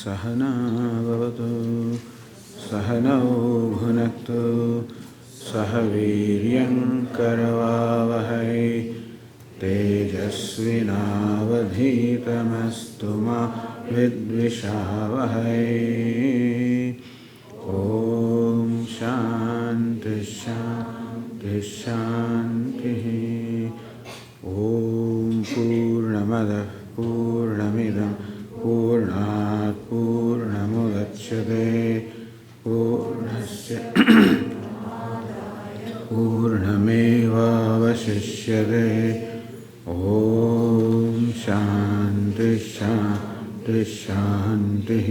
सहना भवतु सहनौ भुनक्तु सह वीर्यं करवावहै तेजस्विनावधीतमस्तु मा विद्विषावहै। ॐ शान्ति शान्ति शान्तिः। ॐ पूर्णमदः पूर्णमिदं पूर्णात् पूर्णमुदच्यते पूर्णस्य पूर्णमेवावशिष्यते। ॐ शान्ति शान्ति शान्तिः।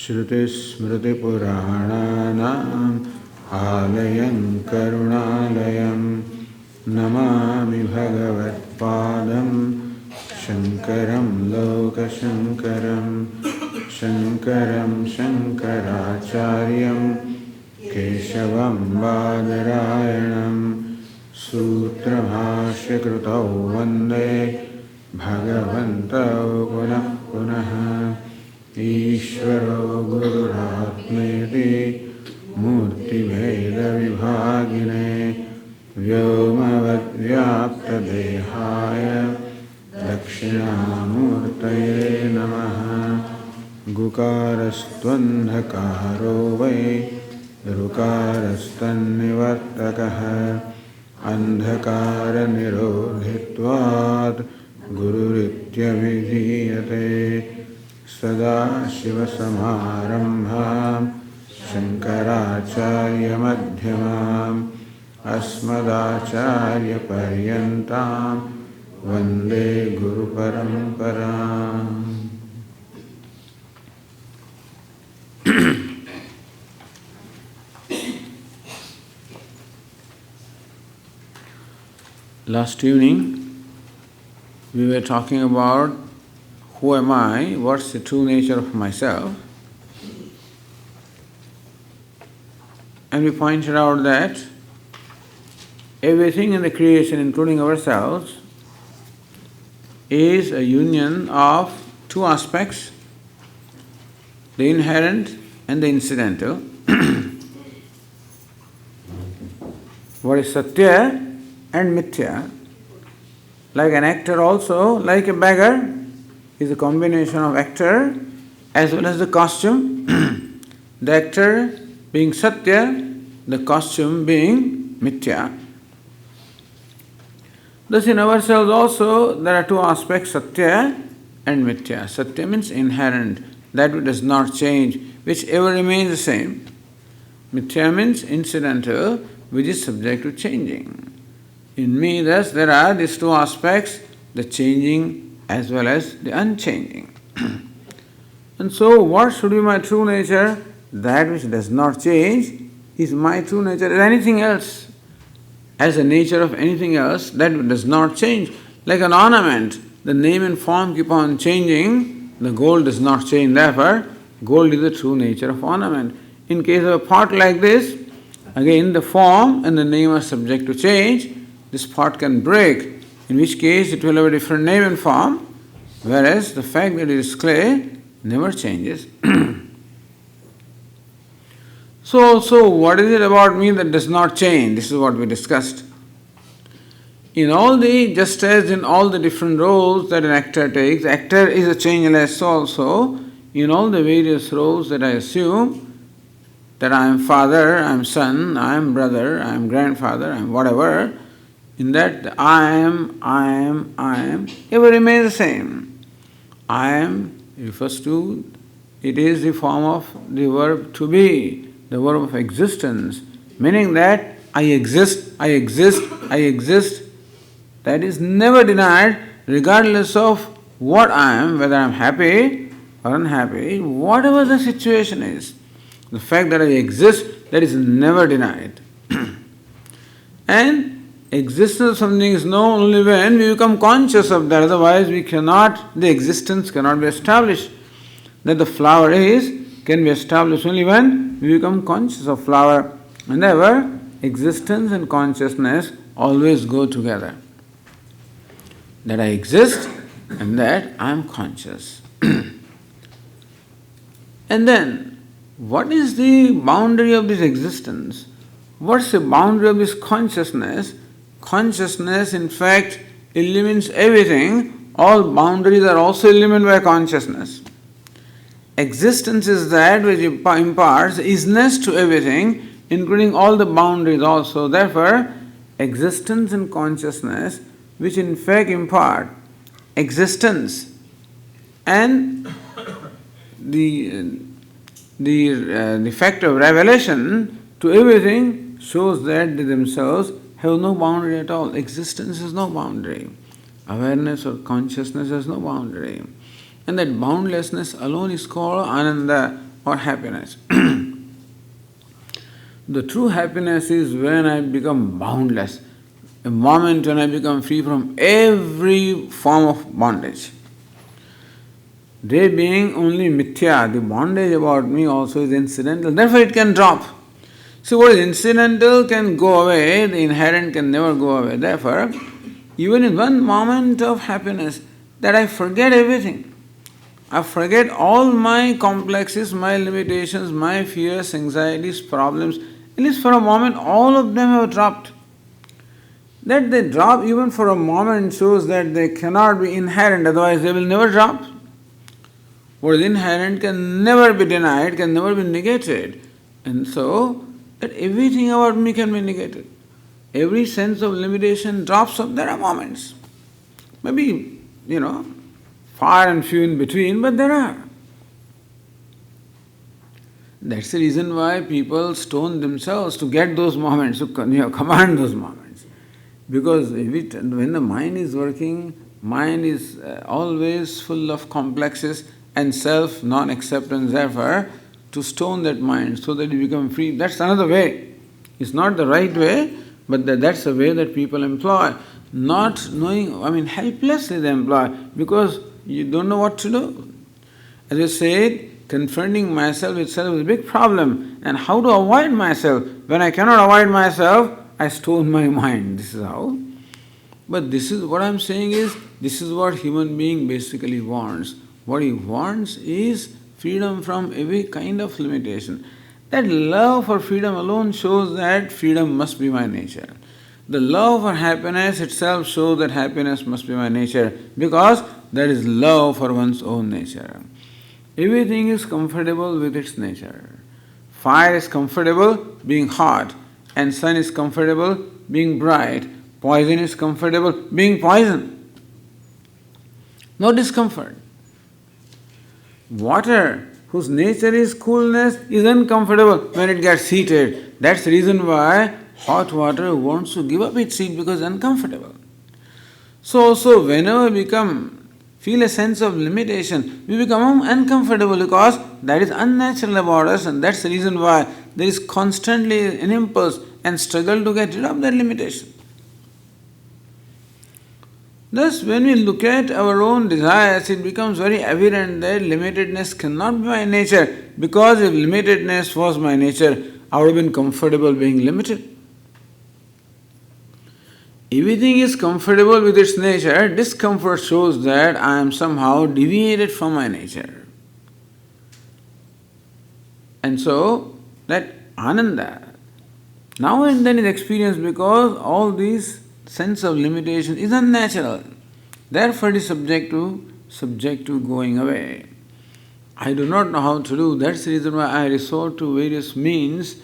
श्रुतिस्मृतिपुराणानाम् आलयं करुणालयं नमामि भगवत्पादं शङ्करं लोकशङ्करं शङ्करं शङ्कराचार्यं केशवं बादरायणं सूत्रभाष्यकृतौ वन्दे भगवन्तौ पुनः पुनः। ईश्वरो गुरुरात्मेति मूर्तिभेदविभागिने व्योमवद्व्याप्तदेहाय दक्षिणामूर्तये नमः। गुकारस्त्वन्धकारो वै ऋकारस्तन्निवर्तकः अन्धकारनिरोधित्वात् गुरुरित्यभिधीयते। सदाशिवसमारम्भां शङ्कराचार्यमध्यमाम् अस्मदाचार्यपर्यन्तां वन्दे गुरुपरम्पराम्। Last evening we were talking about who am I, what's the true nature of myself, and we pointed out that everything in the creation, including ourselves, is a union of two aspects, the inherent and the incidental. What is Satya and Mithya. Like an actor also, like a beggar, is a combination of actor as well as the costume. The actor being Satya, the costume being Mithya. Thus in ourselves also there are two aspects, Satya and Mithya. Satya means inherent, that which does not change, which ever remains the same. Mithya means incidental, which is subject to changing. In me, thus, there are these two aspects, the changing as well as the unchanging. And so, what should be my true nature? That which does not change is my true nature. As anything else, as the nature of anything else, that does not change. Like an ornament, the name and form keep on changing, the gold does not change. Therefore, gold is the true nature of ornament. In case of a pot like this, again the form and the name are subject to change. This pot can break, in which case it will have a different name and form, whereas the fact that it is clay never changes. So what is it about me that does not change? This is what we discussed. Just as in all the different roles that an actor takes, actor is a changeless also. In all the various roles that I assume, that I am father, I am son, I am brother, I am grandfather, I am whatever, in that I am, ever remains the same. I am refers to, it is the form of the verb to be, the verb of existence, meaning that I exist, that is never denied regardless of what I am, whether I am happy or unhappy, whatever the situation is. The fact that I exist, that is never denied. And existence of something is known only when we become conscious of that, otherwise the existence cannot be established. That the flower can be established only when we become conscious of flower. And therefore, existence and consciousness always go together. That I exist and that I am conscious. And then, what is the boundary of this existence? What's the boundary of this consciousness? Consciousness, in fact, eliminates everything. All boundaries are also eliminated by consciousness. Existence is that which imparts isness to everything, including all the boundaries also. Therefore, existence and consciousness, which in fact impart existence and the fact of revelation to everything, shows that they themselves have no boundary at all. Existence has no boundary. Awareness or consciousness has no boundary. And that boundlessness alone is called ananda or happiness. The true happiness is when I become boundless, a moment when I become free from every form of bondage. They being only mithya, the bondage about me also is incidental, therefore it can drop. See, what is incidental can go away, the inherent can never go away. Therefore, even in one moment of happiness, that I forget everything. I forget all my complexes, my limitations, my fears, anxieties, problems. At least for a moment, all of them have dropped. That they drop even for a moment shows that they cannot be inherent, otherwise they will never drop. What is inherent can never be denied, can never be negated. And so, that everything about me can be negated. Every sense of limitation drops off. There are moments. Maybe, far and few in between, but there are. That's the reason why people stone themselves to get those moments, to command those moments. Because when the mind is working, mind is always full of complexes and self non-acceptance. Therefore, to stone that mind so that you become free, that's another way. It's not the right way, but that's the way that people employ. Not knowing, helplessly they employ, because you don't know what to do. As I said, confronting myself itself is a big problem. And how to avoid myself? When I cannot avoid myself, I stone my mind. This is how. But this is what I'm saying is, this is what human being basically wants. What he wants is freedom from every kind of limitation. That love for freedom alone shows that freedom must be my nature. The love for happiness itself shows that happiness must be my nature, because there is love for one's own nature. Everything is comfortable with its nature. Fire is comfortable being hot, and sun is comfortable being bright. Poison is comfortable being poison. No discomfort. Water, whose nature is coolness, is uncomfortable when it gets heated. That's the reason why hot water wants to give up its heat, because it's uncomfortable. So also whenever we feel a sense of limitation, we become uncomfortable because that is unnatural about us, and that's the reason why there is constantly an impulse and struggle to get rid of that limitation. Thus, when we look at our own desires, it becomes very evident that limitedness cannot be my nature, because if limitedness was my nature, I would have been comfortable being limited. Everything is comfortable with its nature. Discomfort shows that I am somehow deviated from my nature. And so, that ananda now and then is experienced because all these sense of limitation is unnatural. Therefore, it is subject to going away. I do not know how to do. That's the reason why I resort to various means,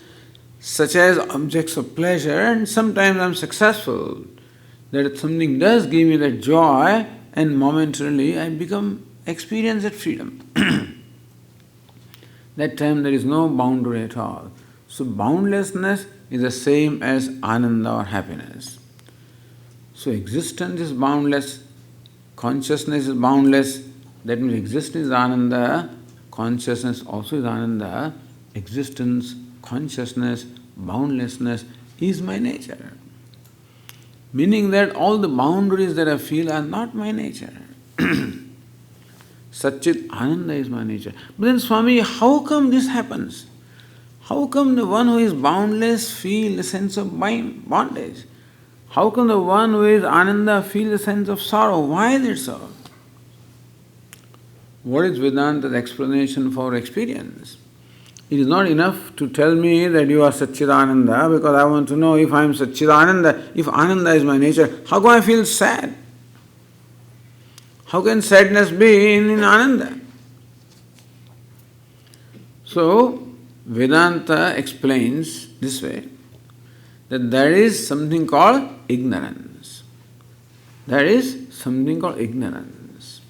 such as objects of pleasure, and sometimes I am successful. That something does give me that joy, and momentarily I experience that freedom. That time there is no boundary at all. So boundlessness is the same as ananda or happiness. So existence is boundless, consciousness is boundless, that means existence is ananda, consciousness also is ananda, existence, consciousness, boundlessness is my nature. Meaning that all the boundaries that I feel are not my nature. Satchit Ananda is my nature. But then Swami, how come this happens? How come the one who is boundless feel the sense of bondage? How come the one who is Ananda feel the sense of sorrow? Why is it so? What is Vedanta's explanation for experience? It is not enough to tell me that you are Satchidananda, because I want to know if I am Satchidananda, if Ananda is my nature, how can I feel sad? How can sadness be in Ananda? So, Vedanta explains this way, that there is something called ignorance. There is something called ignorance.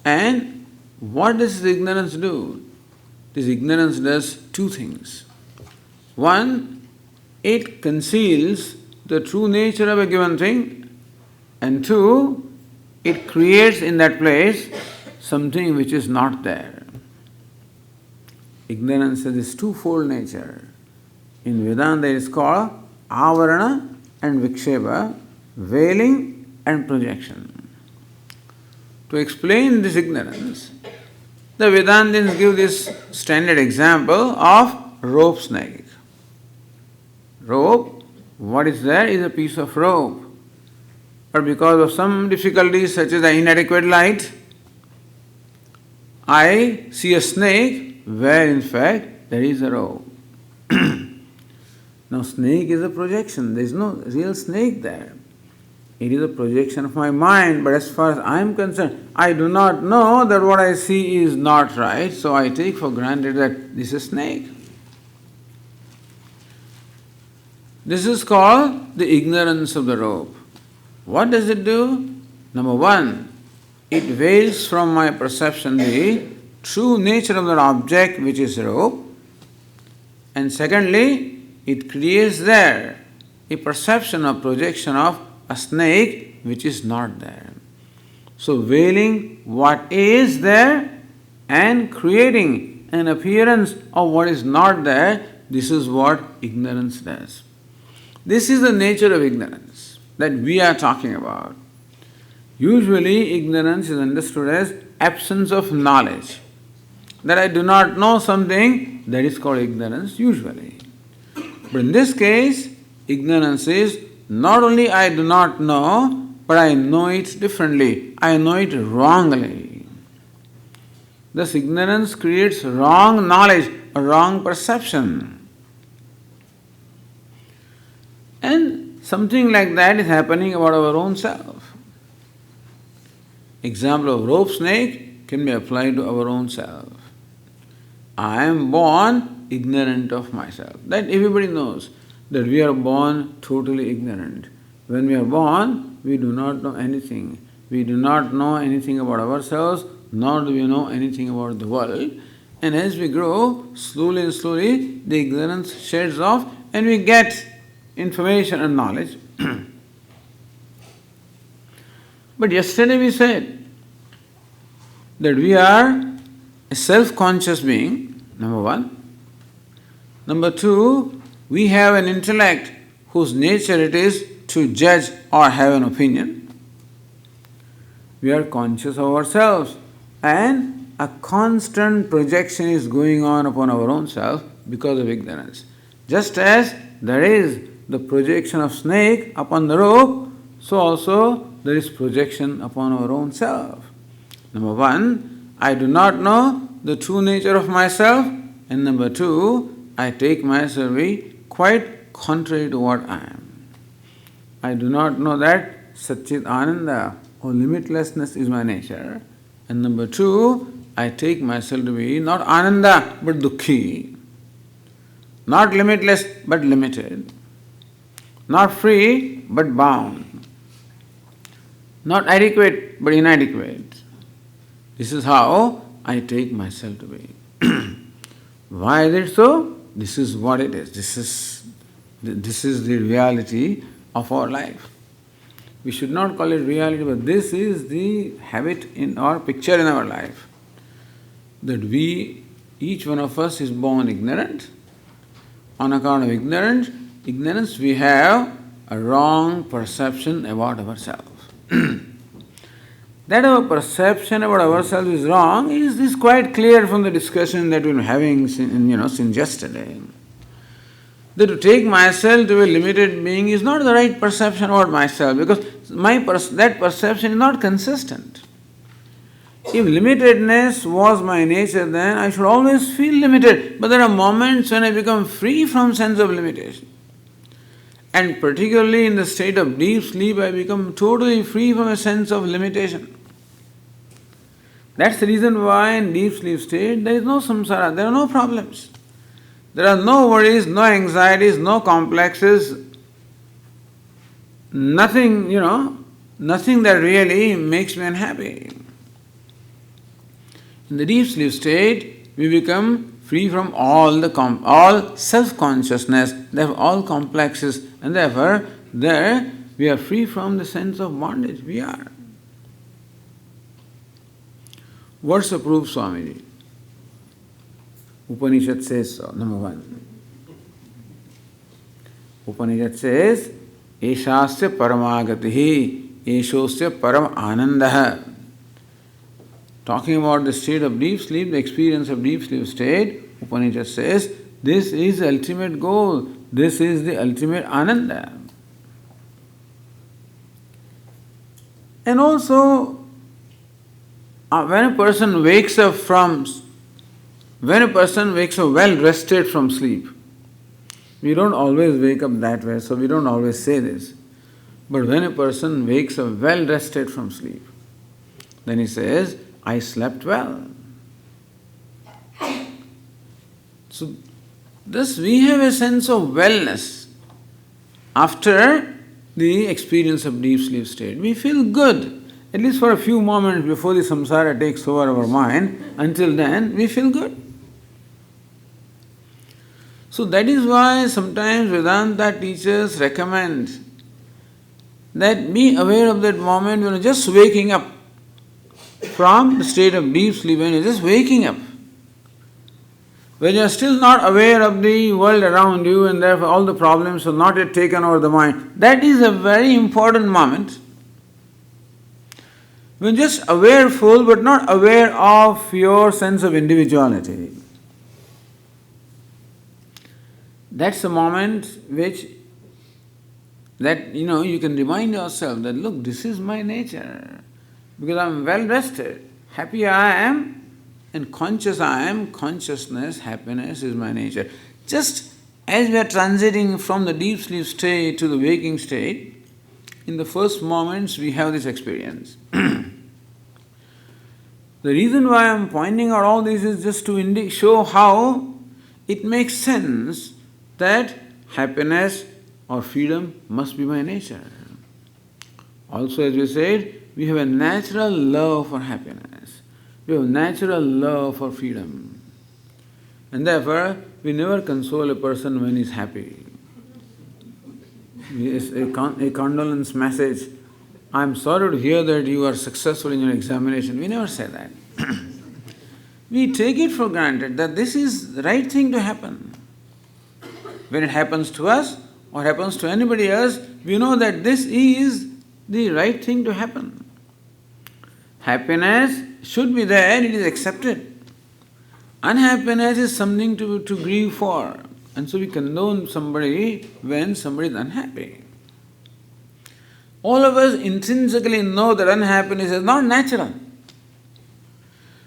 And what does this ignorance do? This ignorance does two things. One, it conceals the true nature of a given thing, and two, it creates in that place something which is not there. Ignorance has this twofold nature. In Vedanta it is called avarana and viksheva, veiling and projection. To explain this ignorance, the Vedantins give this standard example of rope snake. Rope, what is there is a piece of rope. But because of some difficulties such as the inadequate light, I see a snake where in fact there is a rope. Now snake is a projection, there is no real snake there. It is a projection of my mind, but as far as I am concerned, I do not know that what I see is not right, so I take for granted that this is a snake. This is called the ignorance of the rope. What does it do? Number one, it veils from my perception the true nature of that object which is rope. And secondly, it creates there a perception or projection of a snake which is not there. So veiling what is there and creating an appearance of what is not there, this is what ignorance does. This is the nature of ignorance that we are talking about. Usually ignorance is understood as absence of knowledge. That I do not know something, that is called ignorance usually. But in this case, ignorance is not only I do not know, but I know it differently. I know it wrongly. Thus ignorance creates wrong knowledge, a wrong perception. And something like that is happening about our own self. Example of rope snake can be applied to our own self. I am born ignorant of myself. That everybody knows, that we are born totally ignorant. When we are born, we do not know anything. We do not know anything about ourselves, nor do we know anything about the world. And as we grow, slowly and slowly, the ignorance shades off and we get information and knowledge. But yesterday we said that we are a self-conscious being, number one. Number two, we have an intellect whose nature it is to judge or have an opinion. We are conscious of ourselves and a constant projection is going on upon our own self because of ignorance. Just as there is the projection of snake upon the rope, so also there is projection upon our own self. Number one, I do not know the true nature of myself, and number two, I take myself to be quite contrary to what I am. I do not know that Satchit Ananda or limitlessness is my nature. And number two, I take myself to be not Ananda but Dukhi. Not limitless but limited. Not free but bound. Not adequate but inadequate. This is how I take myself to be. Why is it so? This is what it is. This is the reality of our life. We should not call it reality, but this is the habit in our picture in our life. That we, each one of us is born ignorant. On account of ignorance, we have a wrong perception about ourselves. That our perception about ourselves is wrong is quite clear from the discussion that we've been having since yesterday. That to take myself to a limited being is not the right perception about myself, because that perception is not consistent. If limitedness was my nature, then I should always feel limited. But there are moments when I become free from sense of limitation. And particularly in the state of deep sleep, I become totally free from a sense of limitation. That's the reason why in deep sleep state there is no samsara, there are no problems. There are no worries, no anxieties, no complexes, nothing, nothing that really makes me unhappy. In the deep sleep state, we become free from all self-consciousness, therefore all complexes, and therefore there we are free from the sense of bondage. We are. What's the proof, Swamiji? Upanishad says so, number one. Upanishad says, Eshasya paramagatihi, Eshosya param anandaha. Talking about the state of deep sleep, the experience of deep sleep state, Upanishad says, this is the ultimate goal, this is the ultimate ananda. And also, when a person wakes up well rested from sleep, we don't always wake up that way, so we don't always say this. But when a person wakes up well rested from sleep, then he says, I slept well. So, thus we have a sense of wellness after the experience of deep sleep state. We feel good, at least for a few moments before the samsara takes over our mind. Until then, we feel good. So that is why sometimes Vedanta teachers recommend that be aware of that moment when you're just waking up from the state of deep sleep, when you're just waking up. When you're still not aware of the world around you and therefore all the problems are not yet taken over the mind. That is a very important moment. When just awareful but not aware of your sense of individuality. That's the moment that you can remind yourself that look, this is my nature. Because I am well rested, happy I am, and conscious I am, consciousness, happiness is my nature. Just as we are transiting from the deep sleep state to the waking state, in the first moments we have this experience. The reason why I am pointing out all this is just to show how it makes sense that happiness or freedom must be my nature. Also, as we said, we have a natural love for happiness. We have a natural love for freedom. And therefore, we never console a person when he is happy. A condolence message, I am sorry to hear that you are successful in your examination. We never say that. We take it for granted that this is the right thing to happen. When it happens to us or happens to anybody else, we know that this is the right thing to happen. Happiness should be there, it is accepted. Unhappiness is something to grieve for. And so we condone somebody when somebody is unhappy. All of us intrinsically know that unhappiness is not natural.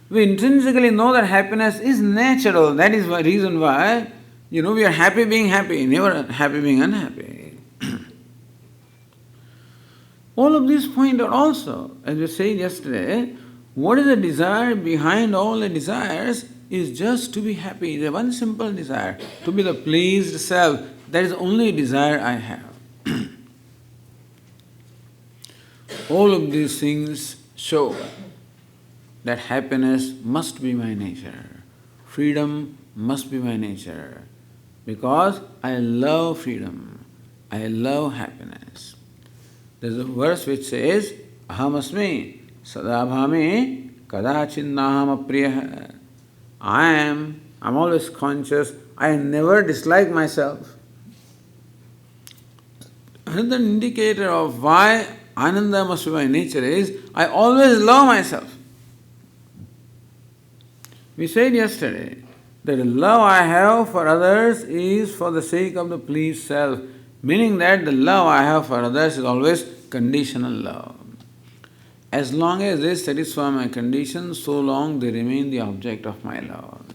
We intrinsically know that happiness is natural. That is the reason why, we are happy being happy, never happy being unhappy. All of these point out also, as we said yesterday, what is the desire behind all the desires is just to be happy. There is one simple desire, to be the pleased self. That is the only desire I have. All of these things show that happiness must be my nature. Freedom must be my nature. Because I love freedom. I love happiness. There's a verse which says, Ahamasmi sadabhami kadachinnaham apriyah. I'm always conscious. I never dislike myself. Another indicator of why Ananda must be my nature is, I always love myself. We said yesterday that the love I have for others is for the sake of the pleased self, meaning that the love I have for others is always conditional love. As long as they satisfy my conditions, so long they remain the object of my love.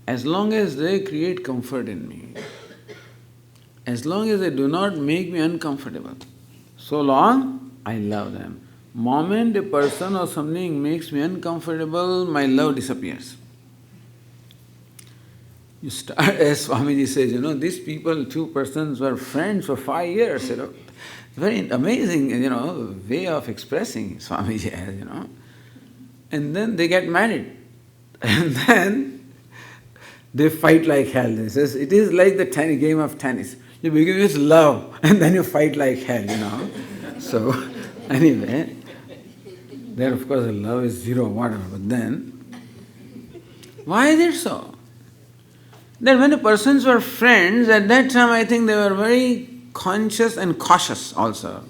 As long as they create comfort in me, as long as they do not make me uncomfortable, so long I love them. Moment a person or something makes me uncomfortable, my love disappears. You start, as Swamiji says, these people, two persons were friends for 5 years, Very amazing, way of expressing Swamiji has, And then they get married. And then they fight like hell. He says, it is like the game of tennis. You begin with love and then you fight like hell, So, anyway, there of course love is zero, whatever. But then, why is it so? That when the persons were friends, at that time I think they were very conscious and cautious also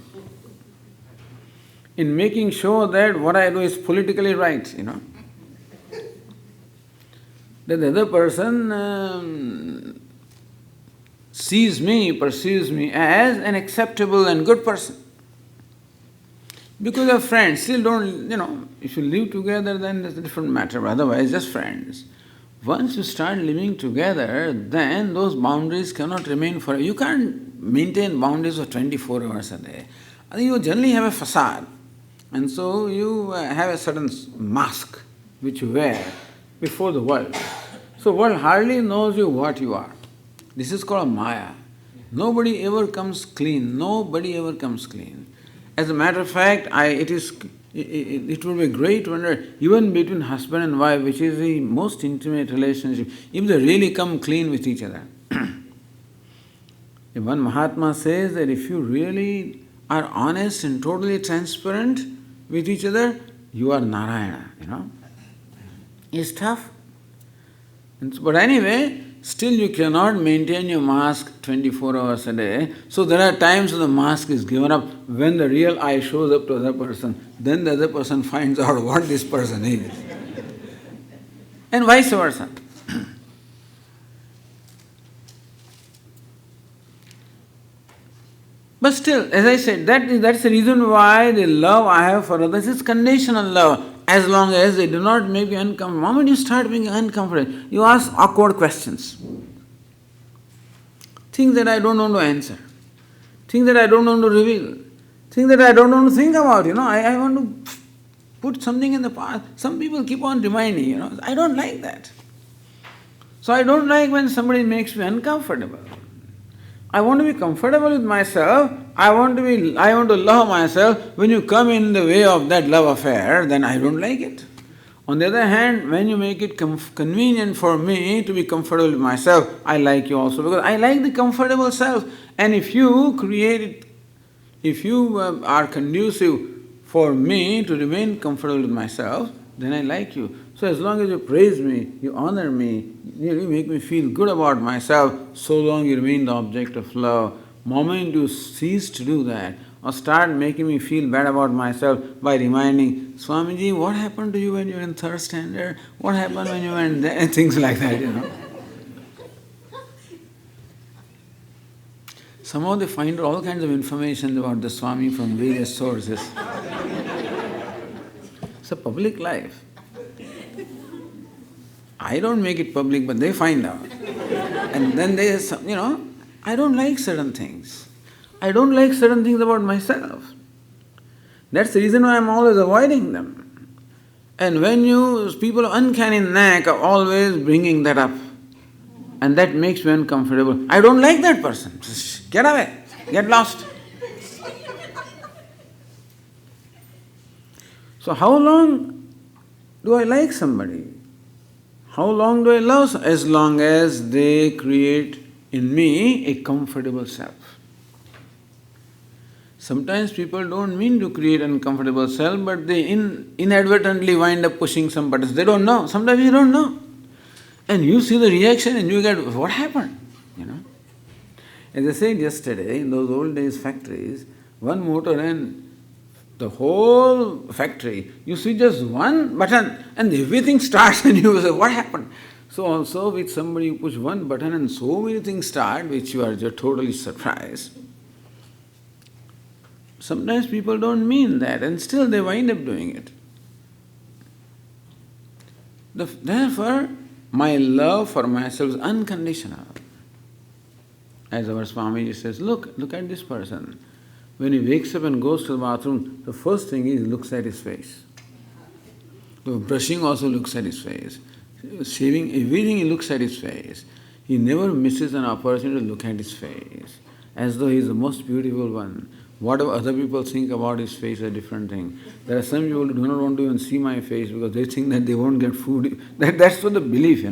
in making sure that what I do is politically right, That the other person sees me, perceives me as an acceptable and good person. Because they're friends, still don't, if you live together then it's a different matter, but otherwise just friends. Once you start living together, then those boundaries cannot remain forever. You can't maintain boundaries for 24 hours a day. You generally have a facade. And so you have a certain mask which you wear before the world. So the world hardly knows you what you are. This is called Maya. Nobody ever comes clean. Nobody ever comes clean. As a matter of fact, it would be great wonder, even between husband and wife, which is the most intimate relationship, if they really come clean with each other. One Mahatma says that if you really are honest and totally transparent with each other, you are Narayana, It's tough. But anyway, still you cannot maintain your mask 24 hours a day. So there are times when the mask is given up. When the real I shows up to the other person, then the other person finds out what this person is. And vice versa. But still, as I said, that's the reason why the love I have for others is conditional love. As long as they do not make you uncomfortable. The moment you start being uncomfortable, you ask awkward questions. Things that I don't want to answer. Things that I don't want to reveal. Things that I don't want to think about. I want to put something in the past. Some people keep on reminding, I don't like that. So I don't like when somebody makes me uncomfortable. I want to be comfortable with myself. I want to love myself. When you come in the way of that love affair, then I don't like it. On the other hand, when you make it convenient for me to be comfortable with myself, I like you also because I like the comfortable self. And if you are conducive for me to remain comfortable with myself, then I like you. So as long as you praise me, you honor me, you make me feel good about myself, so long you remain the object of love. Moment you cease to do that, or start making me feel bad about myself by reminding, Swamiji, what happened to you when you were in third standard? What happened when you were in there? Things like that, Somehow they find all kinds of information about the Swami from various sources. It's a public life. I don't make it public, but they find out. And then they, I don't like certain things. I don't like certain things about myself. That's the reason why I'm always avoiding them. And when people are uncanny knack of always bringing that up, and that makes me uncomfortable. I don't like that person. Get away. Get lost. So how long do I like somebody? How long do I love? As long as they create in me a comfortable self. Sometimes people don't mean to create an uncomfortable self, but they inadvertently wind up pushing some buttons. They don't know. Sometimes you don't know. And you see the reaction and you get, what happened? As I said yesterday, in those old days factories, one motor and the whole factory, you see just one button and everything starts and you say, what happened? So also with somebody you push one button and so many things start, which you are just totally surprised. Sometimes people don't mean that and still they wind up doing it. Therefore, my love for myself is unconditional. As our Swami says, look at this person. When he wakes up and goes to the bathroom, the first thing is he looks at his face. Brushing also looks at his face. Shaving, everything he looks at his face. He never misses an opportunity to look at his face, as though he is the most beautiful one. Whatever other people think about his face is a different thing. There are some people who do not want to even see my face because they think that they won't get food. That's what the belief,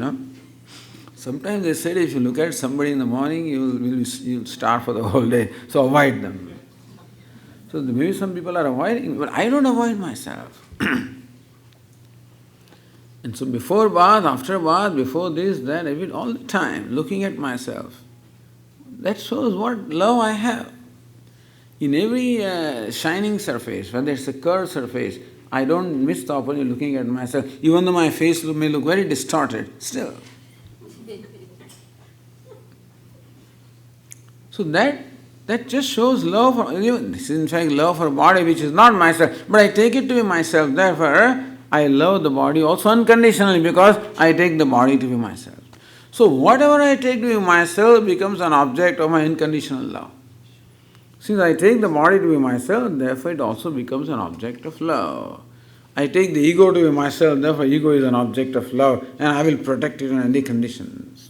Sometimes they said if you look at somebody in the morning, you'll starve for the whole day. So avoid them. So maybe some people are avoiding, but I don't avoid myself. And so before bath, after bath, before this, that, all the time, looking at myself. That shows what love I have. In every shining surface, whether it's a curved surface, I don't miss the opportunity looking at myself, even though my face may look very distorted, still. So that just shows love for, this is in fact love for body which is not myself, but I take it to be myself, therefore I love the body also unconditionally because I take the body to be myself. So whatever I take to be myself becomes an object of my unconditional love. Since I take the body to be myself, therefore it also becomes an object of love. I take the ego to be myself, therefore ego is an object of love and I will protect it in any conditions.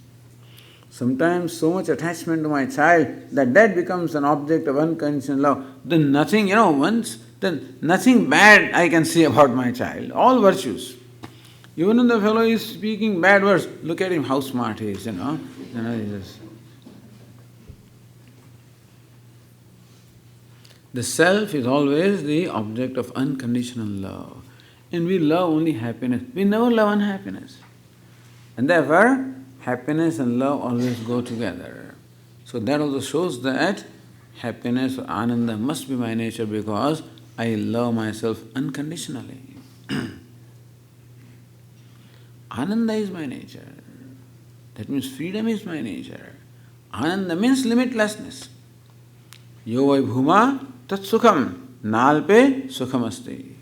Sometimes so much attachment to my child that becomes an object of unconditional love. Then nothing, then nothing bad I can say about my child. All virtues. Even when the fellow is speaking bad words, look at him, how smart he is, The self is always the object of unconditional love. And we love only happiness. We never love unhappiness. And therefore, happiness and love always go together. So that also shows that happiness or ananda must be my nature because I love myself unconditionally. Ananda is my nature. That means freedom is my nature. Ananda means limitlessness. Yo vai bhuma tat sukham nalpe sukham asti.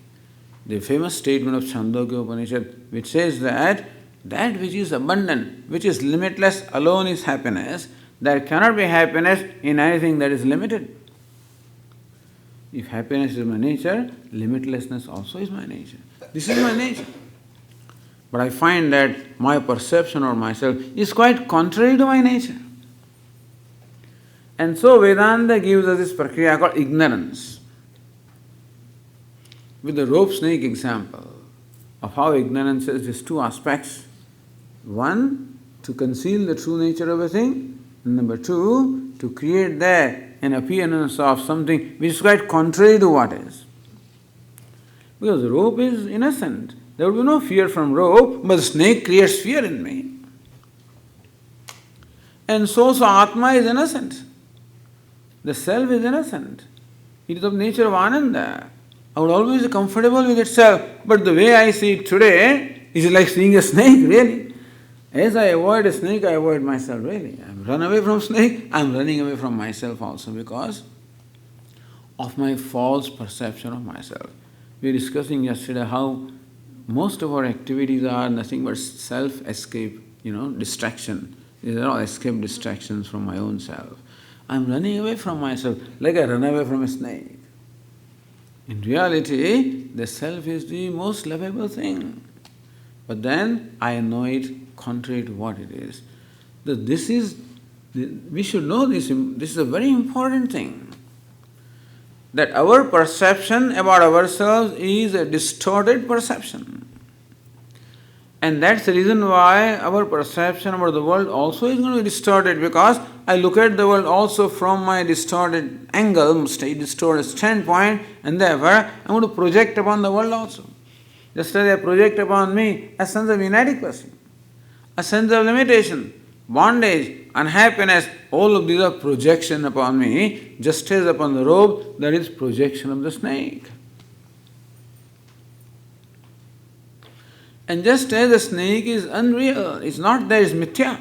The famous statement of Chandogya Upanishad which says that which is abundant, which is limitless alone is happiness. There cannot be happiness in anything that is limited. If happiness is my nature, limitlessness also is my nature. This is my nature. But I find that my perception of myself is quite contrary to my nature. And so Vedanta gives us this prakriya called ignorance. With the rope snake example of how ignorance has these two aspects. One, to conceal the true nature of a thing. And number two, to create there an appearance of something which is quite contrary to what is. Because the rope is innocent. There will be no fear from rope, but the snake creates fear in me. And so Atma is innocent. The self is innocent. It is of nature of Ananda. I would always be comfortable with itself, but the way I see it today is like seeing a snake, really. As I avoid a snake, I avoid myself, really. I run away from snake, I am running away from myself also because of my false perception of myself. We were discussing yesterday how most of our activities are nothing but self-escape, distraction. These are all escape distractions from my own self. I am running away from myself like I run away from a snake. In reality, the self is the most lovable thing. But then I know it contrary to what it is. We should know this is a very important thing. That our perception about ourselves is a distorted perception. And that's the reason why our perception about the world also is going to be distorted because I look at the world also from my distorted angle, distorted standpoint, and therefore I'm going to project upon the world also. Just as I project upon me a sense of inadequacy, a sense of limitation, bondage, unhappiness, all of these are projection upon me, just as upon the rope there is projection of the snake. And just as the snake is unreal, it's not there, it's mithya.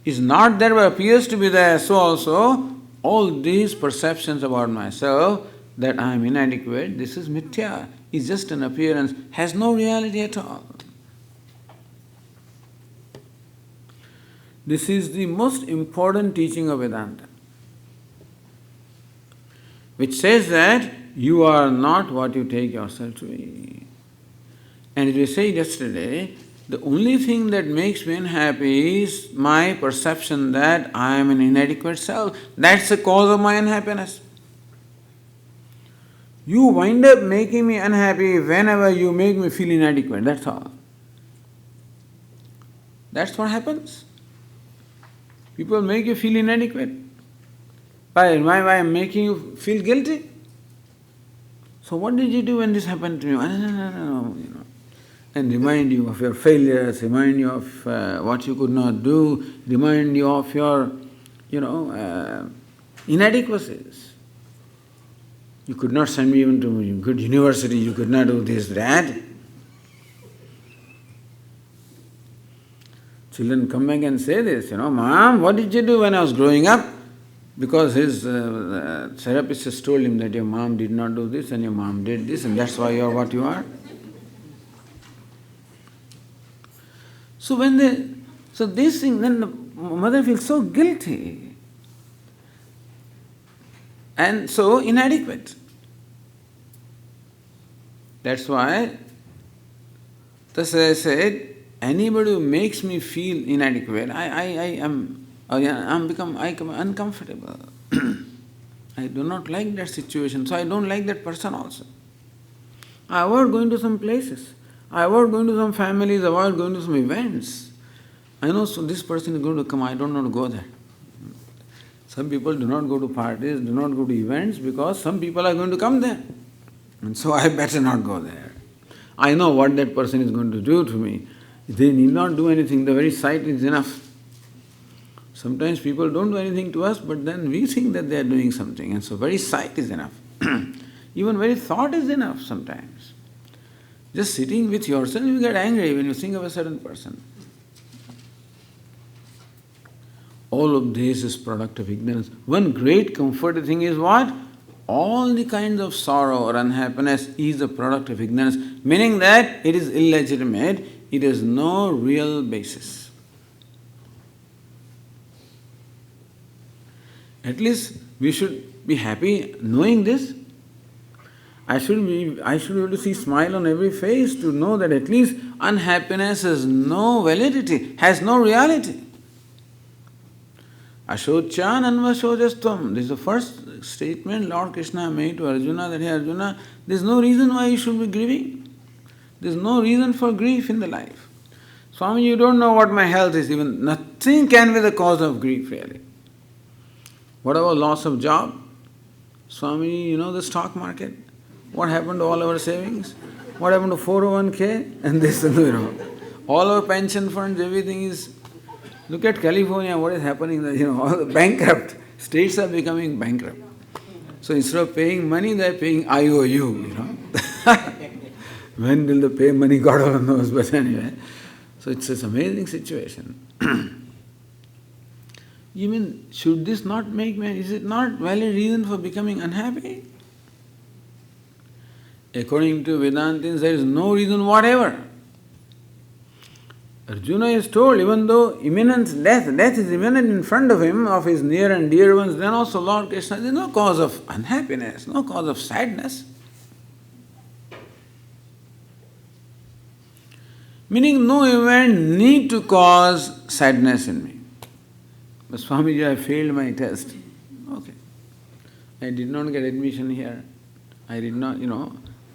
It's not there but appears to be there, so also all these perceptions about myself, that I am inadequate, this is mithya, is just an appearance, has no reality at all. This is the most important teaching of Vedanta, which says that you are not what you take yourself to be. And as we said yesterday, the only thing that makes me unhappy is my perception that I am an inadequate self. That's the cause of my unhappiness. You wind up making me unhappy whenever you make me feel inadequate, that's all. That's what happens. People make you feel inadequate. Why I'm making you feel guilty? So what did you do when this happened to you? No. And remind you of your failures, remind you of what you could not do, remind you of your, inadequacies. You could not send me even to a good university, you could not do this, that. Children come back and say this, Mom, what did you do when I was growing up? Because his therapist has told him that your mom did not do this and your mom did this and that's why you are what you are. So this thing, then the mother feels so guilty and so inadequate. That's why, thus I said, anybody who makes me feel inadequate, I become uncomfortable. I do not like that situation, so I don't like that person also. I avoid going to some places. I avoid going to some families, I avoid going to some events. I know so this person is going to come, I don't want to go there. Some people do not go to parties, do not go to events because some people are going to come there. And so I better not go there. I know what that person is going to do to me. They need not do anything, the very sight is enough. Sometimes people don't do anything to us, but then we think that they are doing something, and so very sight is enough. Even very thought is enough sometimes. Just sitting with yourself, you get angry when you think of a certain person. All of this is product of ignorance. One great comforting thing is what? All the kinds of sorrow or unhappiness is a product of ignorance, meaning that it is illegitimate, it has no real basis. At least we should be happy knowing this. I should be able to see smile on every face to know that at least unhappiness has no validity, has no reality. Ashochan anvashojastvam. This is the first statement Lord Krishna made to Arjuna, that hey Arjuna, there is no reason why you should be grieving. There is no reason for grief in the life. Swami, you don't know what my health is. Even nothing can be the cause of grief really. What about loss of job? Swami, the stock market? What happened to all our savings? What happened to 401k? And this, all our pension funds, everything is... Look at California, what is happening there, all the bankrupt. States are becoming bankrupt. So instead of paying money, they are paying IOU, When will they pay money, God only knows, but anyway. So it's an amazing situation. You mean, should this not make me, is it not valid reason for becoming unhappy? According to Vedantins, there is no reason whatever. Arjuna is told, even though imminent death is imminent in front of him, of his near and dear ones, then also Lord Krishna, there is no cause of unhappiness, no cause of sadness. Meaning no event need to cause sadness in me. But Swamiji, I failed my test. Okay. I did not get admission here. I did not,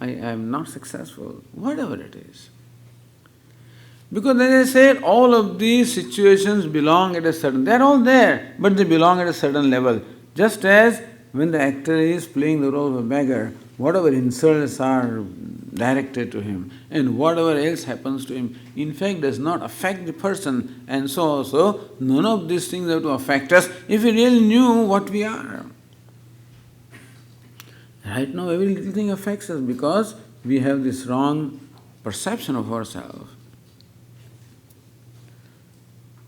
I am not successful. Whatever it is. Because as I said, all of these situations belong at a certain... They are all there, but they belong at a certain level. Just as when the actor is playing the role of a beggar, whatever insults are directed to him and whatever else happens to him, in fact does not affect the person, and so also none of these things have to affect us if we really knew what we are. Right now every little thing affects us because we have this wrong perception of ourselves.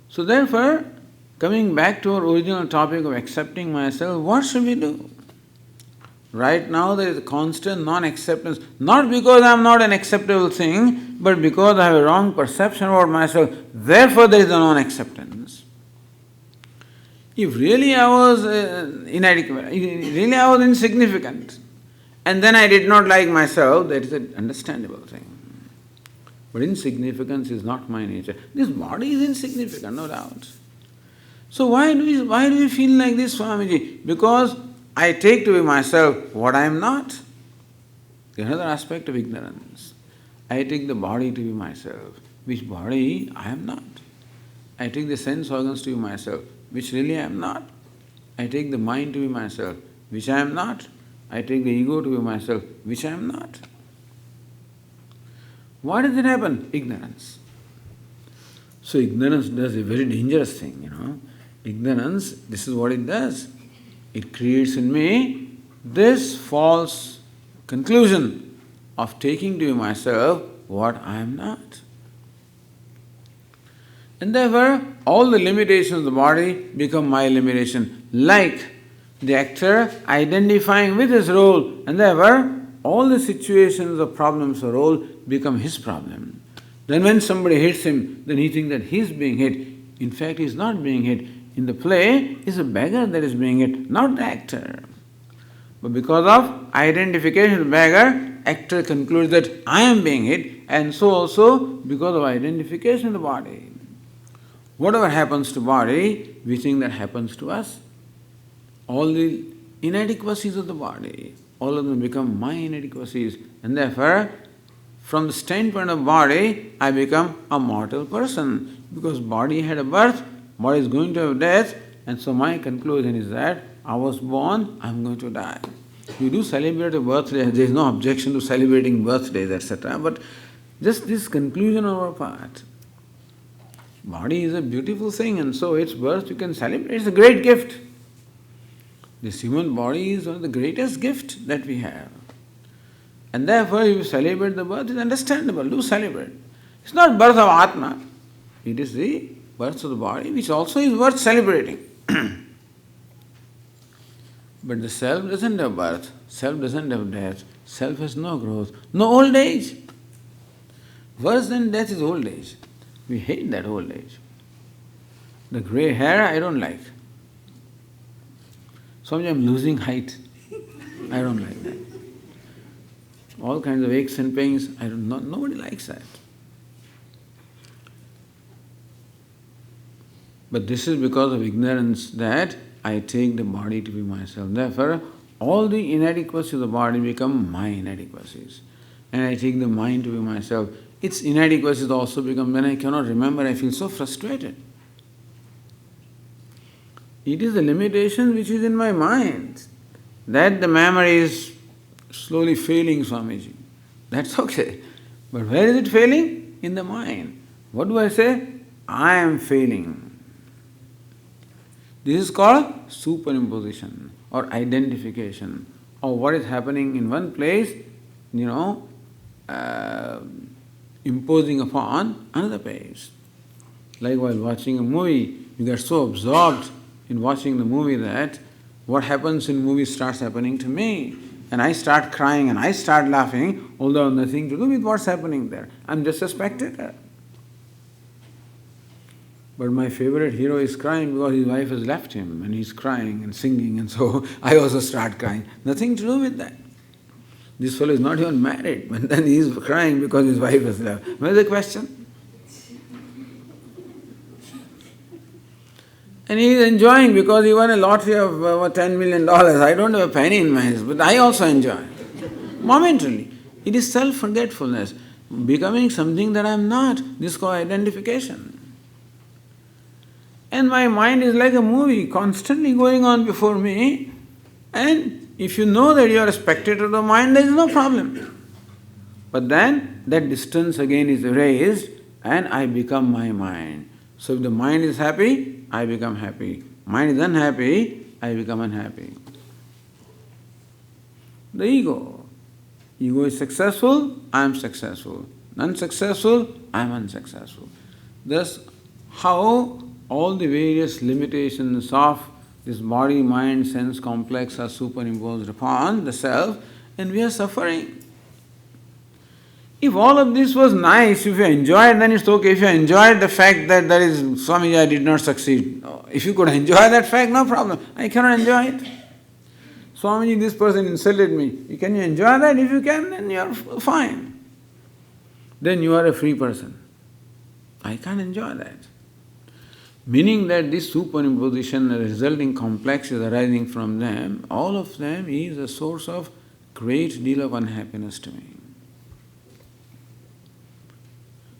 So therefore, coming back to our original topic of accepting myself, what should we do? Right now there is a constant non-acceptance, not because I am not an acceptable thing, but because I have a wrong perception about myself, therefore there is a non-acceptance. If really I was inadequate, really I was insignificant, and then I did not like myself, that is an understandable thing. But insignificance is not my nature. This body is insignificant, no doubt. So why do you feel like this, Swamiji? Because I take to be myself what I am not. Another aspect of ignorance. I take the body to be myself, which body I am not. I take the sense organs to be myself, which really I am not. I take the mind to be myself, which I am not. I take the ego to be myself, which I am not. Why does it happen? Ignorance. So ignorance does a very dangerous thing, Ignorance, this is what it does. It creates in me this false conclusion of taking to myself what I am not. And therefore, all the limitations of the body become my limitation, like the actor identifying with his role, and therefore, all the situations of problems of role become his problem. Then when somebody hits him, then he thinks that he is being hit. In fact, he is not being hit. In the play, it's a beggar that is being hit, not the actor. But because of identification with the beggar, actor concludes that I am being hit, and so also because of identification with the body. Whatever happens to body, we think that happens to us. All the inadequacies of the body, all of them become my inadequacies, and therefore, from the standpoint of body, I become a mortal person, because body had a birth, body is going to have death, and so my conclusion is that I was born, I am going to die. We do celebrate a birthday, there is no objection to celebrating birthdays, etc. But just this conclusion on our part. Body is a beautiful thing, and so its birth you can celebrate. It's a great gift. This human body is one of the greatest gifts that we have. And therefore, if you celebrate the birth, it's understandable. Do celebrate. It's not birth of Atma. It is the birth of the body, which also is worth celebrating. But the self doesn't have birth, self doesn't have death, self has no growth, no old age. Worse than death is old age. We hate that old age. The grey hair I don't like. Sometimes I'm losing height. I don't like that. All kinds of aches and pains, nobody likes that. But this is because of ignorance that I take the body to be myself. Therefore, all the inadequacies of the body become my inadequacies. And I take the mind to be myself. Its inadequacies also become, when I cannot remember, I feel so frustrated. It is the limitation which is in my mind. That the memory is slowly failing, Swamiji. That's okay. But where is it failing? In the mind. What do I say? I am failing. This is called superimposition or identification of what is happening in one place, imposing upon another place. Like while watching a movie, you get so absorbed in watching the movie that what happens in movie starts happening to me. And I start crying and I start laughing, although nothing to do with what's happening there. I'm just a spectator. But my favorite hero is crying because his wife has left him and he's crying and singing, and so I also start crying. Nothing to do with that. This fellow is not even married, but then he is crying because his wife has left. Where's the question? And he is enjoying because he won a lottery of $10 million. I don't have a penny in my hands, but I also enjoy. Momentarily. It is self-forgetfulness, becoming something that I am not. This is called identification. And my mind is like a movie constantly going on before me, and if you know that you are a spectator of the mind, there is no problem. But then that distance again is erased and I become my mind. So if the mind is happy, I become happy. Mind is unhappy, I become unhappy. The ego. Ego is successful, I am successful. Unsuccessful, I am unsuccessful. Thus, how all the various limitations of This body, mind, sense complex are superimposed upon the self and we are suffering. If all of this was nice, if you enjoyed, then it's okay. If you enjoyed the fact that there is Swamiji, I did not succeed. If you could enjoy that fact, no problem. I cannot enjoy it. Swamiji, this person insulted me. Can you enjoy that? If you can, then you are fine. Then you are a free person. I can't enjoy that. Meaning that this superimposition, the resulting complex is arising from them, all of them is a source of great deal of unhappiness to me.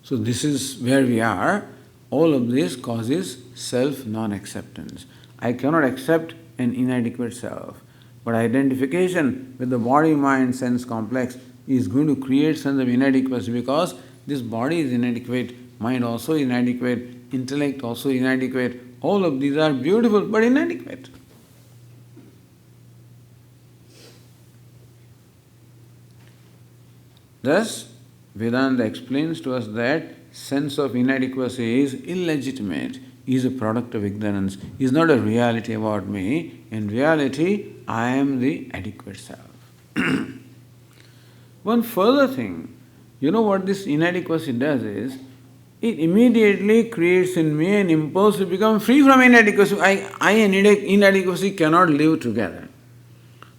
So this is where we are. All of this causes self-non-acceptance. I cannot accept an inadequate self. But identification with the body, mind, sense complex is going to create sense of inadequacy because this body is inadequate, mind also inadequate, intellect also inadequate. All of these are beautiful but inadequate. Thus, Vedanta explains to us that sense of inadequacy is illegitimate, is a product of ignorance, is not a reality about me. In reality, I am the adequate self. One further thing, you know what this inadequacy does is, it immediately creates in me an impulse to become free from inadequacy. I and inadequacy cannot live together.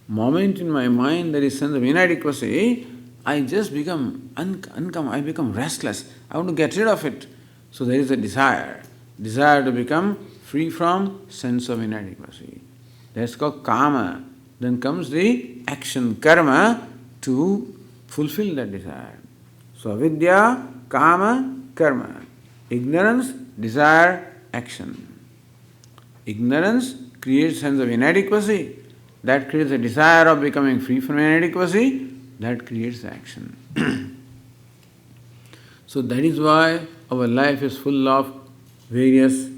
Moment in my mind there is sense of inadequacy, I just become I become restless. I want to get rid of it. So there is a desire to become free from sense of inadequacy. That's called kama. Then comes the action, karma, to fulfill that desire. So avidya, kama, karma. Ignorance, desire, action. Ignorance creates sense of inadequacy. That creates a desire of becoming free from inadequacy. That creates action. So that is why our life is full of various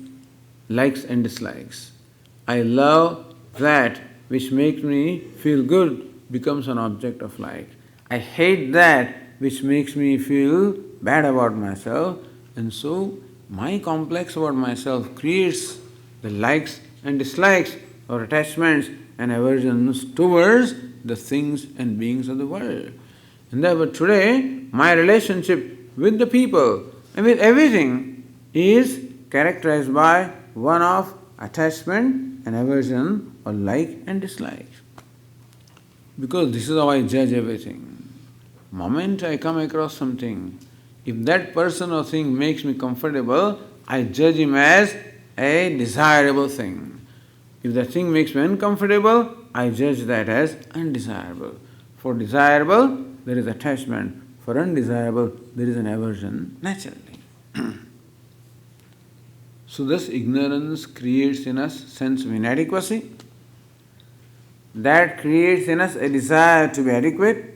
likes and dislikes. I love that which makes me feel good becomes an object of like. I hate that which makes me feel bad about myself, and so my complex about myself creates the likes and dislikes or attachments and aversions towards the things and beings of the world. And therefore today, my relationship with the people and with everything is characterized by one of attachment and aversion or like and dislike. Because this is how I judge everything. Moment I come across something, if that person or thing makes me comfortable, I judge him as a desirable thing. If that thing makes me uncomfortable, I judge that as undesirable. For desirable, there is attachment. For undesirable, there is an aversion naturally. So thus ignorance creates in us sense of inadequacy. That creates in us a desire to be adequate.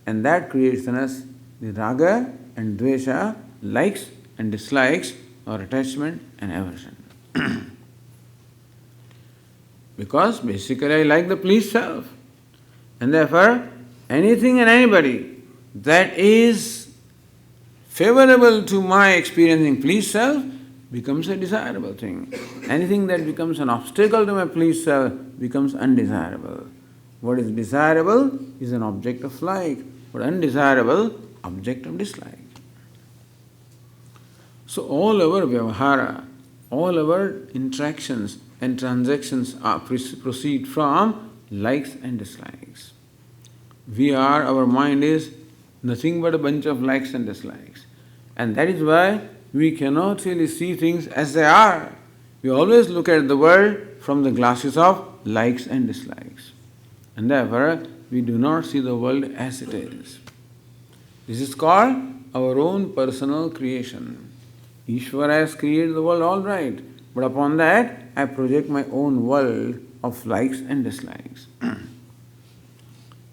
And that creates in us the raga and dvesha, likes and dislikes, or attachment and aversion. Because basically I like the pleased self. And therefore, anything and anybody that is favorable to my experiencing pleased self becomes a desirable thing. Anything that becomes an obstacle to my pleased self becomes undesirable. What is desirable is an object of like, but undesirable, object of dislike. So all our vyavahara, all our interactions and transactions proceed from likes and dislikes. Our mind is nothing but a bunch of likes and dislikes. And that is why we cannot really see things as they are. We always look at the world from the glasses of likes and dislikes. And therefore, we do not see the world as it is. This is called our own personal creation. Ishvara has created the world all right, but upon that I project my own world of likes and dislikes.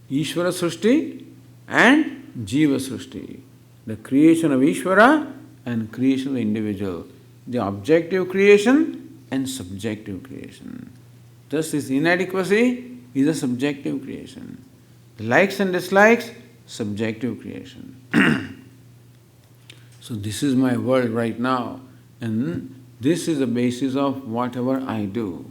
Ishvara Srushti and Jiva Srushti. The creation of Ishvara and creation of the individual. The objective creation and subjective creation. Thus this inadequacy is a subjective creation. The likes and dislikes, subjective creation. So this is my world right now, and this is the basis of whatever I do.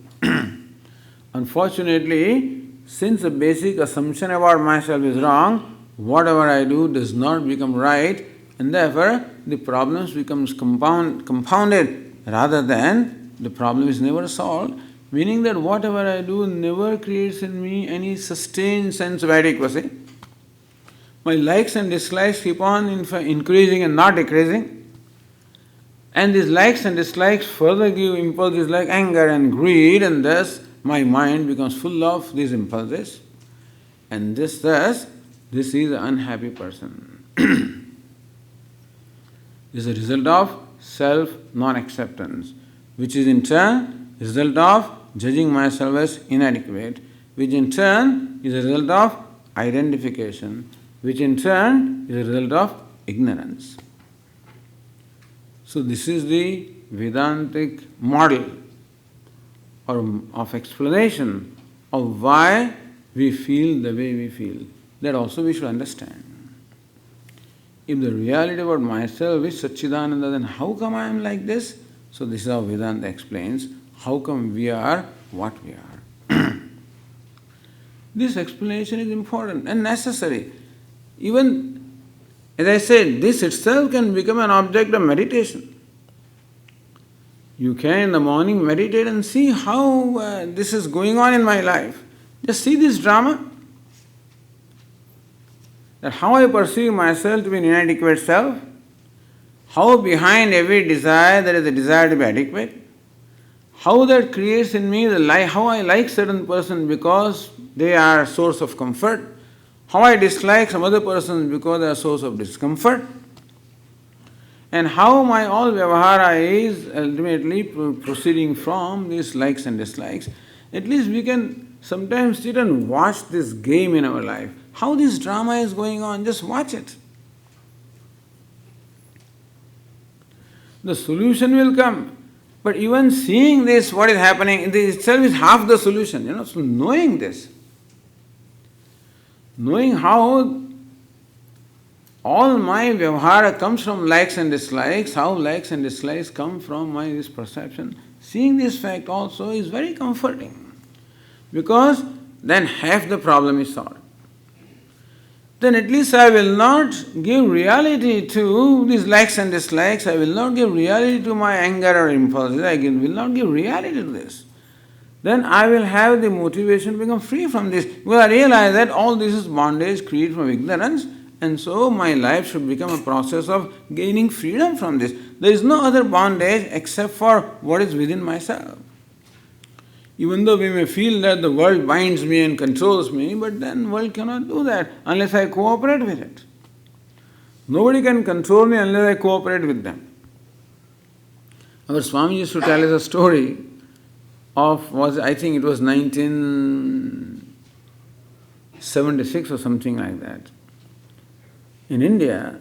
Unfortunately, since the basic assumption about myself is wrong, whatever I do does not become right, and therefore the problems becomes compounded rather than the problem is never solved, meaning that whatever I do never creates in me any sustained sense of adequacy. My likes and dislikes keep on increasing and not decreasing. And these likes and dislikes further give impulses like anger and greed, and thus my mind becomes full of these impulses. And this is an unhappy person. This is a result of self-non-acceptance, which is in turn a result of judging myself as inadequate, which in turn is a result of identification, which in turn is a result of ignorance. So this is the Vedantic model or of explanation of why we feel the way we feel. That also we should understand. If the reality about myself is Satchidananda, then how come I am like this? So this is how Vedanta explains how come we are what we are. This explanation is important and necessary. Even, as I said, this itself can become an object of meditation. You can in the morning meditate and see how this is going on in my life. Just see this drama. That how I perceive myself to be an inadequate self, how behind every desire there is a desire to be adequate, how that creates in me how I like certain person because they are a source of comfort, how I dislike some other persons because they are a source of discomfort, and how my all vyavahara is ultimately proceeding from these likes and dislikes. At least we can sometimes sit and watch this game in our life. How this drama is going on, just watch it. The solution will come. But even seeing this, what is happening, this itself is half the solution. So knowing this, knowing how all my vyavahara comes from likes and dislikes, how likes and dislikes come from this perception, seeing this fact also is very comforting. Because then half the problem is solved. Then at least I will not give reality to these likes and dislikes, I will not give reality to my anger or impulses, I will not give reality to this. Then I will have the motivation to become free from this. Because I realize that all this is bondage created from ignorance, and so my life should become a process of gaining freedom from this. There is no other bondage except for what is within myself. Even though we may feel that the world binds me and controls me, but then the world cannot do that unless I cooperate with it. Nobody can control me unless I cooperate with them. Our Swami used to tell us a story of, I think it was 1976 or something like that. In India,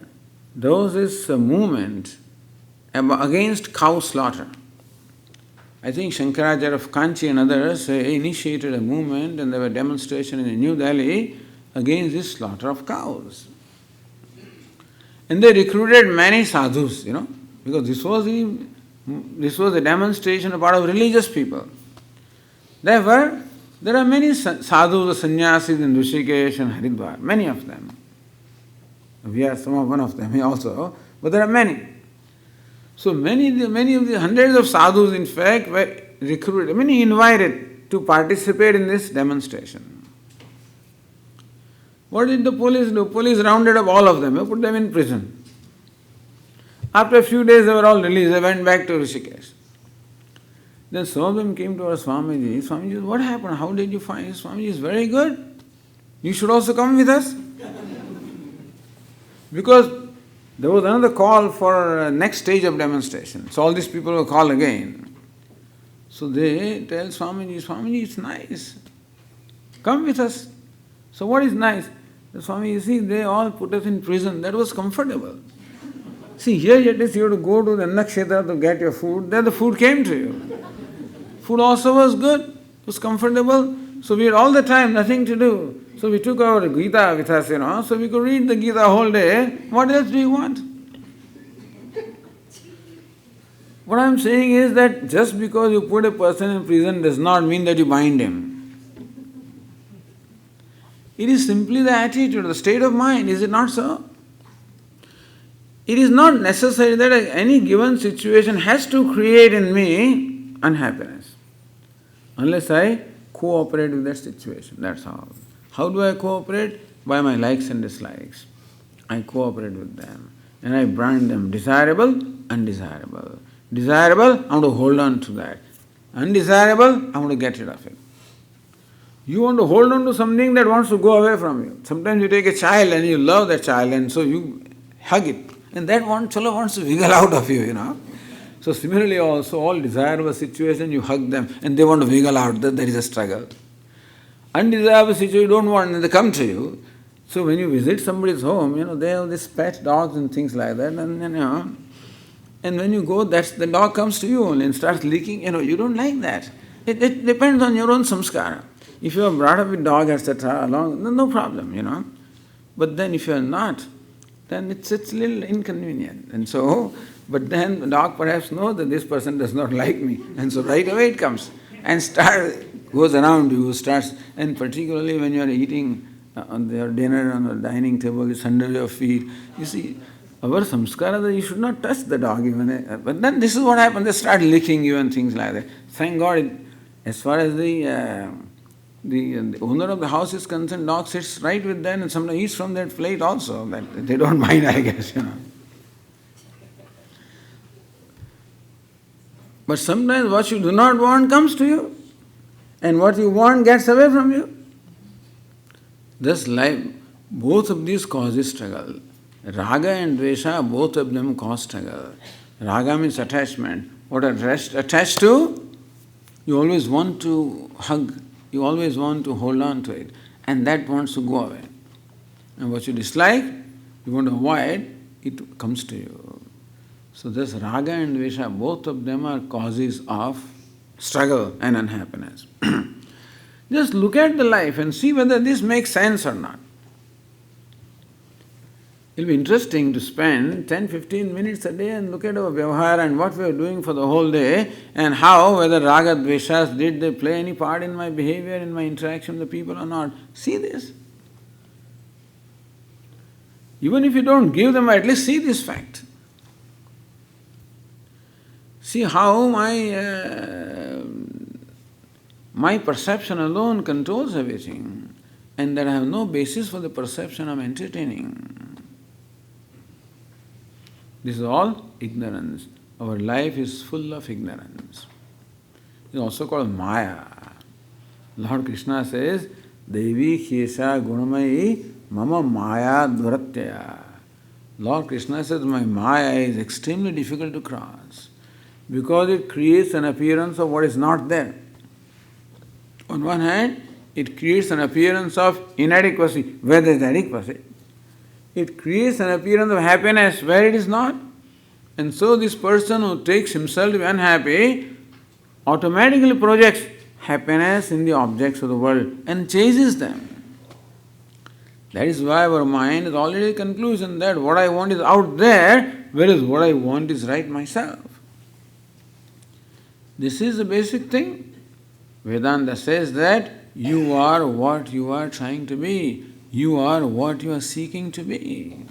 there was this movement against cow slaughter. I think Shankaracharya of Kanchi and others initiated a movement, and there were demonstrations in New Delhi against this slaughter of cows. And they recruited many sadhus, because this was a demonstration about of religious people. Therefore, there are many sadhus, sannyasis in Rishikesh and Haridwar, many of them. We are one of them also, but there are many. So many of the hundreds of sadhus, in fact, were recruited, many invited to participate in this demonstration. What did the police do? Police rounded up all of them and put them in prison. After a few days, they were all released. They went back to Rishikesh. Then some of them came to our Swamiji. Swamiji, what happened? How did you find it? Swamiji is very good. You should also come with us. Because there was another call for next stage of demonstration. So all these people were called again. So they tell Swamiji, Swamiji, it's nice. Come with us. So what is nice? The Swami, you see, they all put us in prison. That was comfortable. See, here at least you have to go to the Nakshetra to get your food. There the food came to you. Food also was good. It was comfortable. So we had all the time, nothing to do. So we took our Gita with us, so we could read the Gita whole day. What else do you want? What I am saying is that just because you put a person in prison does not mean that you bind him. It is simply the attitude, the state of mind, is it not so? It is not necessary that any given situation has to create in me unhappiness, unless I cooperate with that situation, that's all. How do I cooperate? By my likes and dislikes. I cooperate with them and I brand them desirable, undesirable. Desirable, I want to hold on to that. Undesirable, I want to get rid of it. You want to hold on to something that wants to go away from you. Sometimes you take a child and you love that child and so you hug it. And that one fellow wants to wiggle out of you, So similarly also, all desirable situations, you hug them and they want to wiggle out, that there is a struggle. Undesirable situation, you don't want, and they come to you. So when you visit somebody's home, they have these pet dogs and things like that, and when you go, the dog comes to you only and starts licking, you don't like that. It depends on your own samskara. If you are brought up with dog, etc., along, no problem, But then if you are not, then it's a little inconvenient. And so, but then the dog perhaps knows that this person does not like me. And so right away it comes and goes around you, and particularly when you are eating on your dinner on the dining table, it's under your feet. You see, our samskara that you should not touch the dog even. But then this is what happens, they start licking you and things like that. Thank God, as far as the owner of the house is concerned, dog sits right with them and sometimes eats from that plate also. That they don't mind, I guess, But sometimes what you do not want comes to you, and what you want gets away from you. Thus life, both of these causes struggle. Raga and Dvesha, both of them cause struggle. Raga means attachment. What attached to? You always want to hug, you always want to hold on to it, and that wants to go away. And what you dislike, you want to avoid, it comes to you. So this Raga and Dvesha, both of them are causes of struggle and unhappiness. Just look at the life and see whether this makes sense or not. It will be interesting to spend 10-15 minutes a day and look at our vyavahara and what we are doing for the whole day, and how, whether raga, dveshas, did they play any part in my behavior, in my interaction with the people or not. See this. Even if you don't give them, at least see this fact. See how my perception alone controls everything, and that I have no basis for the perception I'm entertaining. This is all ignorance. Our life is full of ignorance. It is also called Maya. Lord Krishna says, Devi Khesha Gunamayi Mama Maya Dvaratyaya. Lord Krishna says, my Maya is extremely difficult to cross because it creates an appearance of what is not there. On one hand, it creates an appearance of inadequacy where there is adequacy. It creates an appearance of happiness where it is not. And so this person who takes himself to be unhappy automatically projects happiness in the objects of the world and chases them. That is why our mind is already at the conclusion that what I want is out there, whereas what I want is right myself. This is the basic thing. Vedanta says that you are what you are trying to be. You are what you are seeking to be.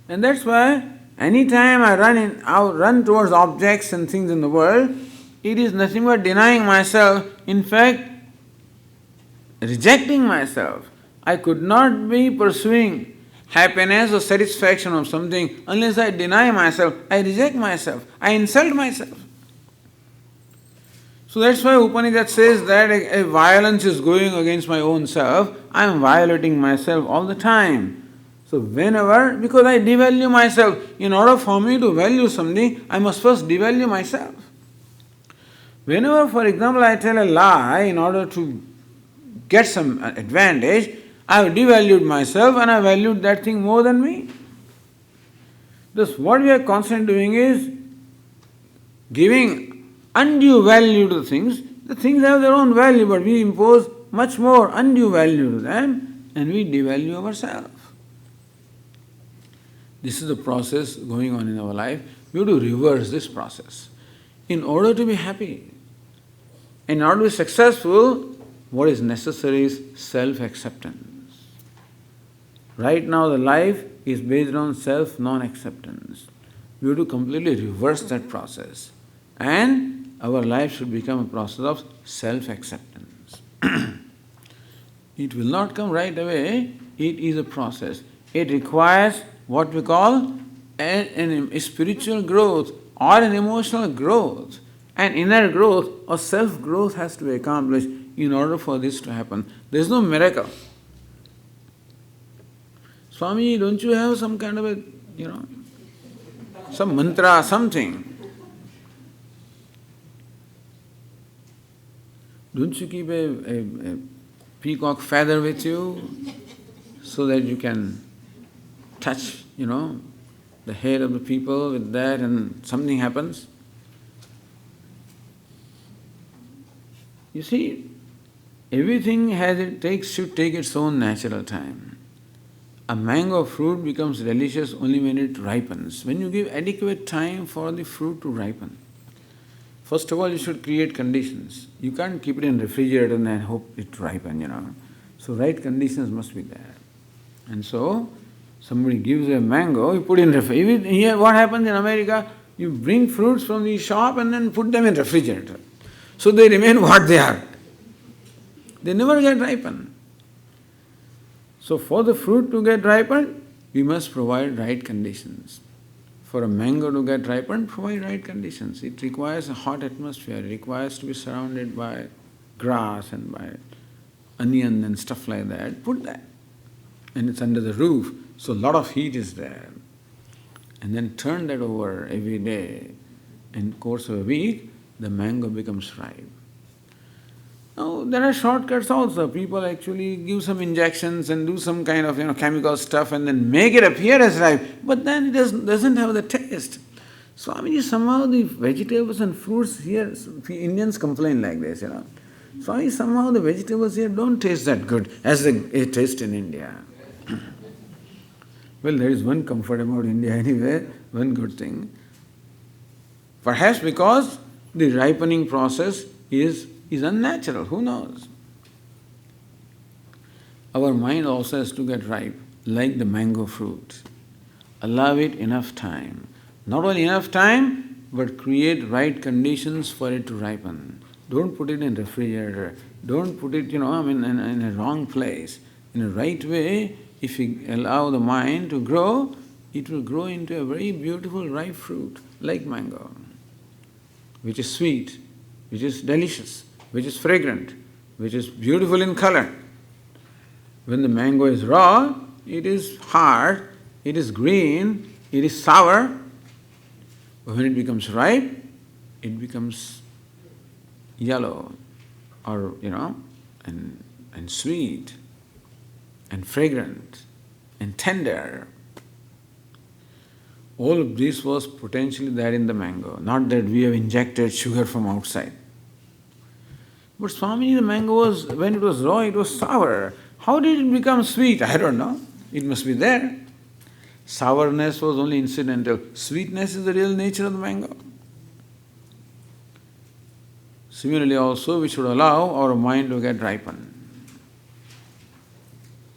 And that's why anytime I run towards objects and things in the world, it is nothing but denying myself, in fact, rejecting myself. I could not be pursuing happiness or satisfaction of something unless I deny myself, I reject myself, I insult myself. So that's why Upanishad says that a violence is going against my own self, I am violating myself all the time. So whenever, because I devalue myself, in order for me to value something, I must first devalue myself. Whenever, for example, I tell a lie in order to get some advantage, I have devalued myself and I valued that thing more than me. Thus, what we are constantly doing is giving undue value to things. The things have their own value, but we impose much more undue value to them and we devalue ourselves. This is the process going on in our life. We have to reverse this process. In order to be happy, in order to be successful, what is necessary is self-acceptance. Right now the life is based on self-non-acceptance. We have to completely reverse that process. And our life should become a process of self-acceptance. It will not come right away. It is a process. It requires what we call a spiritual growth or an emotional growth. An inner growth or self-growth has to be accomplished in order for this to happen. There is no miracle. Swami, don't you have some kind of a, some mantra, something? Don't you keep a peacock feather with you so that you can touch, the head of the people with that and something happens? You see, everything should take its own natural time. A mango fruit becomes delicious only when it ripens, when you give adequate time for the fruit to ripen. First of all, you should create conditions. You can't keep it in refrigerator and hope it ripen, So right conditions must be there. And so, somebody gives a mango, you put in refrigerator. Here, what happens in America? You bring fruits from the shop and then put them in refrigerator. So they remain what they are. They never get ripened. So for the fruit to get ripened, we must provide right conditions. For a mango to get ripened, provide right conditions. It requires a hot atmosphere. It requires to be surrounded by grass and by onion and stuff like that. Put that. And it's under the roof, so a lot of heat is there. And then turn that over every day. In the course of a week, the mango becomes ripe. Now, there are shortcuts also. People actually give some injections and do some kind of chemical stuff and then make it appear as ripe, but then it doesn't have the taste. Swamiji, somehow the vegetables and fruits here, Indians complain like this, Swami, somehow the vegetables here don't taste that good as they taste in India. Well, there is one comfort about India anyway, one good thing. Perhaps because the ripening process is unnatural, who knows? Our mind also has to get ripe, like the mango fruit. Allow it enough time. Not only enough time, but create right conditions for it to ripen. Don't put it in refrigerator. Don't put it, in a wrong place. In a right way, if you allow the mind to grow, it will grow into a very beautiful ripe fruit, like mango, which is sweet, which is delicious, which is fragrant, which is beautiful in color. When the mango is raw, it is hard, it is green, it is sour. But when it becomes ripe, it becomes yellow or, and sweet and fragrant and tender. All of this was potentially there in the mango, not that we have injected sugar from outside. But Swami, the mango was, when it was raw, it was sour. How did it become sweet? I don't know. It must be there. Sourness was only incidental. Sweetness is the real nature of the mango. Similarly also, we should allow our mind to get ripened.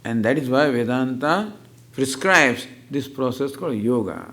And that is why Vedanta prescribes this process called yoga.